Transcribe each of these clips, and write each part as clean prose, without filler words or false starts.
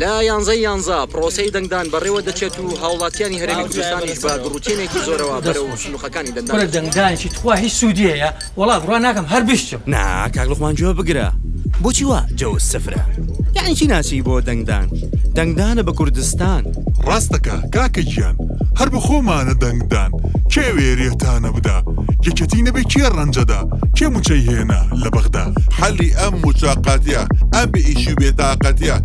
لا یانزە پرۆسەی دەنگدان بەڕێوە دەچێت و هاوڵاتیانی هەرێمی کوردستانیش بە ڕوتینێکی زۆرەوە بەرەو سنووخەکانی وەرە دەنگدانێکی تخوا هیچ سوودیەیە وەڵا بڕوا ناکەم هەر بشتم. نا کاک لوقمان گوێ بگرە بۆچی وا جەوز سفرە یعنی چی ناچی بۆ دەنگدانە بە کوردستان. ڕاستەکە کاکە گیان هەر بە خۆمانە دەنگدان کێ وێریەتانە بدا یەکەتی نەبێ کێ ڕەنجەدا کێ موچەی هێنا لە بەغدا حەلی ئەم موچاقاتیە ئەم بە ئیشی و بێتاقەتیە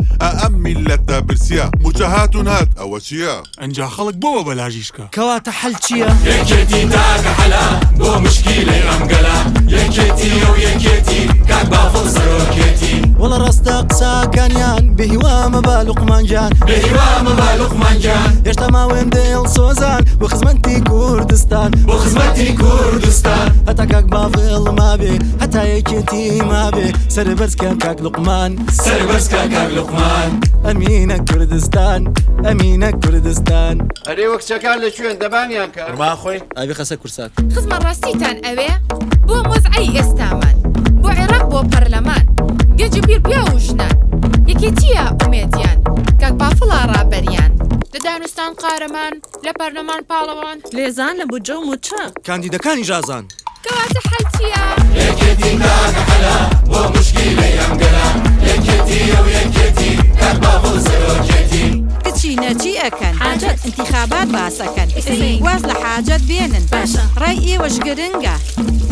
ئەم میلەتە برسیە موچە هاتون هات ئەوە چییە؟ ئەنجا خەڵک بۆوە بەلاژیشکە کەواتە حەل چییە؟ یەکێتی تاکە حەلا بۆ مشکیلەی ئەمگەلا یەکێتی و یەکێتی کاک بافڵ سەرۆکێتی وەڵە ڕاستە قساکانیان بەهیوامە بە لوقمانجان بێهیوامە بە لوقمانجان هێشتا ماوێن دێڵ سۆزان بۆ خزمەتی کوردستان بۆ خزمەتی کوردستان هەتا کاک بافڵ مابێ هەتا یەکێتی مابێ سەربەرزکە کاک لوقمان سەربەرزکە کاک لوقمان ئەمینە کوردستان ئەمینە کوردستان. ئەرێ وە کچەکان لەکوێن دەبانیان کە ڕماخۆی ئاوی خەسە کورسات خزمە ڕاستیتان ئەوێ بۆ مۆزعی ئێستامان بۆ عێراق بۆ پەرلەمان گەنج بیر پیا و ژنان یەکێتیە ئومێدیان کاک بافڵا ڕابەریان لە دانوستان قارەمان لە پەرلەمان پاڵەوان لێزان لە بودجە و موچە کاندیدەکانی ژازان کەواتە حەل چییە؟ یەکێتی تاکە حەلا بۆ مشکیلەی ئەمگەلا یەکێتی و یەکێتی کاک بافڵ سەرۆکێتی کچی نەچی ئەکەن حاجەت انتخابات باسەکەن واز لە حاجەت بێنن باشە ڕای ئێوەش گرنگە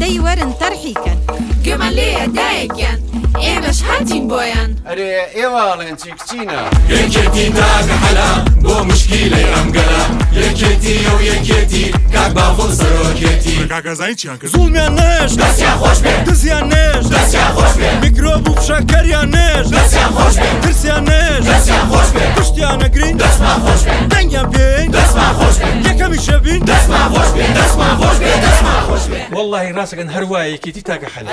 دەی وەرن تەرحیکەن گوێمان لێیە دایەکیان ئێمەش هاتین بۆیان ئەرێ ئێواڵێن چی کچینە یەکێتی تاکە حەلا بۆ مشکیلەی ئەمگەلا یەکێتی و یەکێتی کاک بافڵ سەرۆکێتی کاکەزانی چیان کرد زوڵمیان نێش دەستیان خۆش بێ دزیان نێش دەستیان خۆش بێ میکرۆب و فشەکەریان نێش دەستیان خۆش بێ ترسیان نێش دەستیان خۆش بێ پشتیان نەگرین دەستمان خۆش بێ دەنگیان پێین دەستمان خۆش بێ یەکەمی شەبین دەستمان خۆش بێ دەستمان خۆش بێ دەستمان خۆش بێ وەڵڵاهی ڕاستەکەن هەروایە یەکێتی تاکە حەلا.